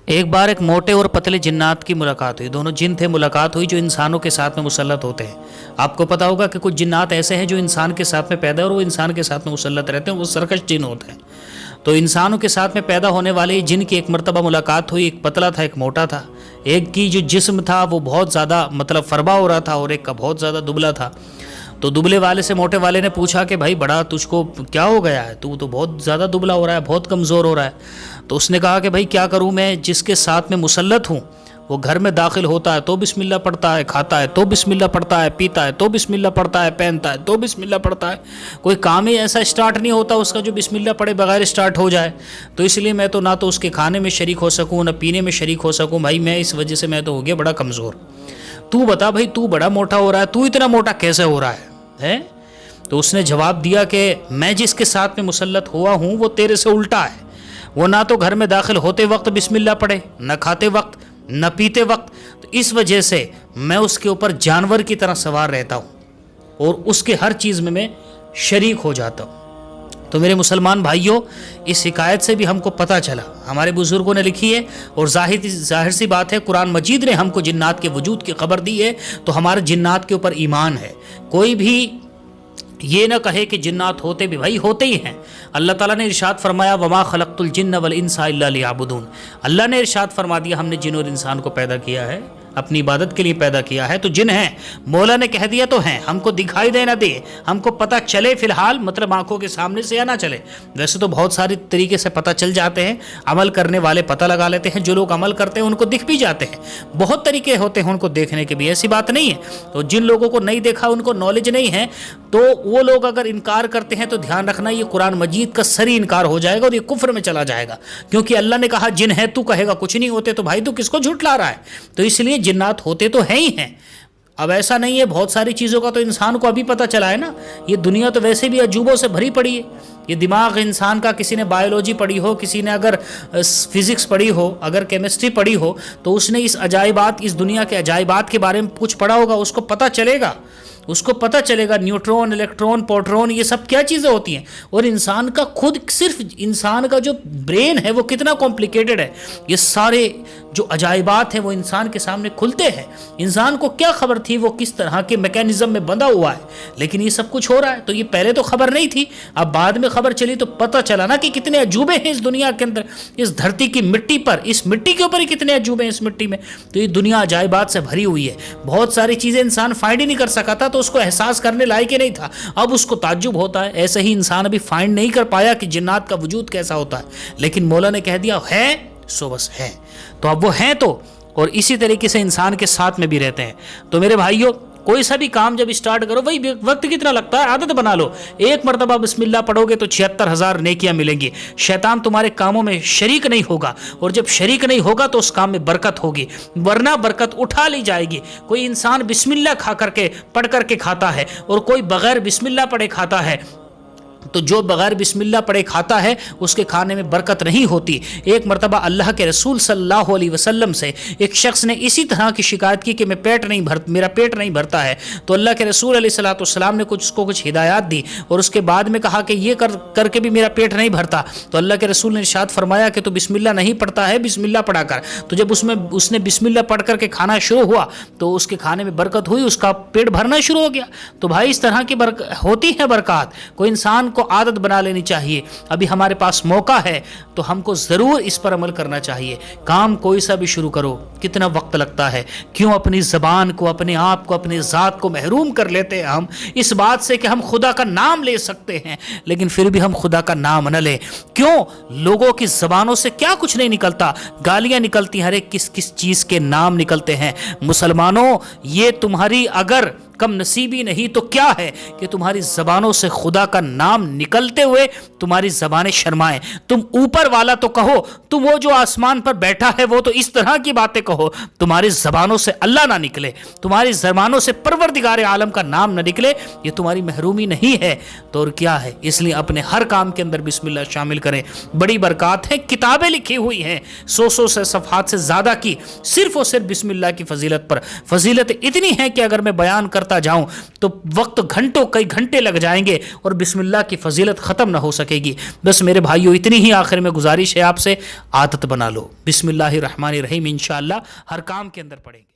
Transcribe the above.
ایک بار ایک موٹے اور پتلے جنات کی ملاقات ہوئی. دونوں جن تھے, ملاقات ہوئی جو انسانوں کے ساتھ میں مسلط ہوتے ہیں. آپ کو پتا ہوگا کہ کچھ جنات ایسے ہیں جو انسان کے ساتھ میں پیدا اور وہ انسان کے ساتھ میں مسلط رہتے ہیں, وہ سرکش جن ہوتے ہیں. تو انسانوں کے ساتھ میں پیدا ہونے والے جن کی ایک مرتبہ ملاقات ہوئی. ایک پتلا تھا, ایک موٹا تھا. ایک کی جو جسم تھا وہ بہت زیادہ فربا ہو رہا تھا اور ایک کا بہت زیادہ دبلا تھا. تو دبلے والے سے موٹے والے نے پوچھا کہ بھائی بڑا تجھ کو کیا ہو گیا ہے, تو بہت زیادہ دبلا ہو رہا ہے, بہت کمزور ہو رہا ہے. تو اس نے کہا کہ بھائی کیا کروں, میں جس کے ساتھ میں مسلط ہوں وہ گھر میں داخل ہوتا ہے تو بسم اللہ پڑھتا ہے, کھاتا ہے تو بسم اللہ پڑھتا ہے, پیتا ہے تو بسم اللہ پڑھتا ہے, پہنتا ہے تو بسم اللہ پڑھتا ہے. کوئی کام ہی ایسا سٹارٹ نہیں ہوتا اس کا جو بسم اللہ پڑھے بغیر سٹارٹ ہو جائے. تو اس لیے میں تو نہ تو اس کے کھانے میں شریک ہو سکوں نہ پینے میں شریک ہو سکوں. بھائی میں اس وجہ سے میں تو ہو گیا بڑا کمزور. تو بتا بھائی, تو بڑا موٹا ہو رہا ہے, تو اتنا موٹا کیسے ہو رہا ہے؟ تو اس نے جواب دیا کہ میں جس کے ساتھ میں مسلط ہوا ہوں وہ تیرے سے الٹا ہے. وہ نہ تو گھر میں داخل ہوتے وقت بسم اللہ پڑھے, نہ کھاتے وقت, نہ پیتے وقت. تو اس وجہ سے میں اس کے اوپر جانور کی طرح سوار رہتا ہوں اور اس کے ہر چیز میں شریک ہو جاتا ہوں. تو میرے مسلمان بھائیوں, اس حکایت سے بھی ہم کو پتہ چلا, ہمارے بزرگوں نے لکھی ہے اور ظاہر سی بات ہے قرآن مجید نے ہم کو جنات کے وجود کی خبر دی ہے, تو ہمارے جنات کے اوپر ایمان ہے. کوئی بھی یہ نہ کہے کہ جنات ہوتے بھی, بھائی ہوتے ہی ہیں. اللہ تعالیٰ نے ارشاد فرمایا وما خلقت الجن والانس الا لیعبدون. اللہ نے ارشاد فرما دیا ہم نے جن اور انسان کو پیدا کیا ہے, اپنی عبادت کے لیے پیدا کیا ہے. تو جن ہیں, مولا نے کہہ دیا تو ہیں, ہم کو دکھائی دے نہ دے, ہم کو پتہ چلے فی الحال, آنکھوں کے سامنے سے یا نہ چلے. ویسے تو بہت ساری طریقے سے پتہ چل جاتے ہیں, عمل کرنے والے پتہ لگا لیتے ہیں, جو لوگ عمل کرتے ہیں ان کو دکھ بھی جاتے ہیں. بہت طریقے ہوتے ہیں ان کو دیکھنے کے بھی, ایسی بات نہیں ہے. تو جن لوگوں کو نہیں دیکھا, ان کو نالج نہیں ہے, تو وہ لوگ اگر انکار کرتے ہیں تو دھیان رکھنا یہ قرآن مجید کا سری انکار ہو جائے گا اور یہ کفر میں چلا جائے گا. کیونکہ اللہ نے کہا جن ہے, تو کہے گا کچھ نہیں ہوتے, تو بھائی تو کس کو جھٹلا رہا ہے؟ تو اس لیے جنات ہوتے تو ہیں ہی ہیں. اب ایسا نہیں ہے, بہت ساری چیزوں کا تو انسان کو ابھی پتہ چلا ہے نا. یہ دنیا تو ویسے بھی عجوبوں سے بھری پڑی ہے. یہ دماغ انسان کا, کسی نے بایولوجی پڑھی ہو, کسی نے اگر فزکس پڑھی ہو, اگر کیمسٹری پڑھی ہو, تو اس نے اس عجائبات, اس دنیا کے عجائبات کے بارے میں کچھ پڑھا ہوگا, اس کو پتہ چلے گا. اس کو پتہ چلے گا نیوٹرون, الیکٹرون, پروٹون, یہ سب کیا چیزیں ہوتی ہیں. اور انسان کا خود, صرف انسان کا جو برین ہے وہ کتنا کمپلیکیٹڈ ہے. یہ سارے جو عجائبات ہیں وہ انسان کے سامنے کھلتے ہیں. انسان کو کیا خبر تھی وہ کس طرح کے میکینزم میں بندھا ہوا ہے, لیکن یہ سب کچھ ہو رہا ہے. تو یہ پہلے تو خبر نہیں تھی, اب بعد میں خبر چلی تو پتہ چلا نا کہ کتنے عجوبے ہیں اس دنیا کے اندر, اس دھرتی کی مٹی پر, اس مٹی کے اوپر ہی کتنے عجوبے ہیں اس مٹی میں. تو یہ دنیا عجائبات سے بھری ہوئی ہے. بہت ساری چیزیں انسان فائنڈ ہی نہیں کر سکا تھا, تو اس کو احساس کرنے لائق ہی نہیں تھا. اب اس کو تعجب ہوتا ہے. ایسے ہی انسان ابھی فائنڈ نہیں کر پایا کہ جنات کا وجود کیسا ہوتا ہے, لیکن مولا نے کہہ دیا ہے سو بس ہے. تو اب وہ ہیں تو, اور اسی طریقے سے انسان کے ساتھ میں بھی رہتے ہیں. تو میرے بھائیوں, کوئی سا بھی کام جب اسٹارٹ کرو, وہی وقت کتنا لگتا ہے, عادت بنا لو. ایک مرتبہ بسم اللہ پڑھو گے تو 76,000 نیکیاں ملیں گی. شیطان تمہارے کاموں میں شریک نہیں ہوگا, اور جب شریک نہیں ہوگا تو اس کام میں برکت ہوگی, ورنہ برکت اٹھا لی جائے گی. کوئی انسان بسم اللہ پڑھ کر کے کھاتا ہے, اور کوئی بغیر بسم اللہ پڑھے کھاتا ہے, تو جو بغیر بسم اللہ پڑھے کھاتا ہے اس کے کھانے میں برکت نہیں ہوتی. ایک مرتبہ اللہ کے رسول صلی اللہ علیہ وسلم سے ایک شخص نے اسی طرح کی شکایت کی کہ میرا پیٹ نہیں بھرتا ہے. تو اللہ کے رسول علیہ الصلوۃ والسلام نے اس کو کچھ ہدایات دی, اور اس کے بعد میں کہا کہ یہ کر کے بھی میرا پیٹ نہیں بھرتا. تو اللہ کے رسول نے ارشاد فرمایا کہ تو بسم اللہ نہیں پڑھتا ہے, بسم اللہ پڑھا کر. تو جب اس نے بسم اللہ پڑھ کر کے کھانا شروع ہوا تو اس کے کھانے میں برکت ہوئی, اس کا پیٹ بھرنا شروع ہو گیا. تو بھائی اس طرح کی ہوتی ہے برکات. کوئی انسان کو عادت بنا لینی چاہیے. ابھی ہمارے پاس موقع ہے تو ہم کو ضرور اس پر عمل کرنا چاہیے. کام کوئی سا بھی شروع کرو, کتنا وقت لگتا ہے, کیوں اپنی زبان کو, اپنے آپ کو, اپنے ذات کو محروم کر لیتے ہیں ہم اس بات سے کہ ہم خدا کا نام لے سکتے ہیں, لیکن پھر بھی ہم خدا کا نام نہ لیں. کیوں؟ لوگوں کی زبانوں سے کیا کچھ نہیں نکلتا, گالیاں نکلتی ہیں, ہر ایک کس چیز کے نام نکلتے ہیں. مسلمانوں, یہ تمہاری اگر کم نصیبی نہیں تو کیا ہے کہ تمہاری زبانوں سے خدا کا نام نکلتے ہوئے تمہاری زبانیں شرمائیں. تم اوپر والا تو کہو, تم وہ جو آسمان پر بیٹھا ہے وہ تو اس طرح کی باتیں کہو, تمہاری زبانوں سے اللہ نہ نکلے, تمہاری زبانوں سے پروردگار عالم کا نام نہ نکلے, یہ تمہاری محرومی نہیں ہے تو اور کیا ہے. اس لیے اپنے ہر کام کے اندر بسم اللہ شامل کریں. بڑی برکات ہیں, کتابیں لکھی ہوئی ہیں 100 سے صفحات سے زیادہ کی, صرف اور صرف بسم اللہ کی فضیلت پر. فضیلت اتنی ہے کہ اگر میں بیان کرتا کرتا جاؤں تو وقت گھنٹوں کئی گھنٹے لگ جائیں گے اور بسم اللہ کی فضیلت ختم نہ ہو سکے گی. بس میرے بھائیو اتنی ہی آخر میں گزارش ہے آپ سے، عادت بنا لو. بسم اللہ الرحمن الرحیم انشاءاللہ ہر کام کے اندر پڑھیں گے.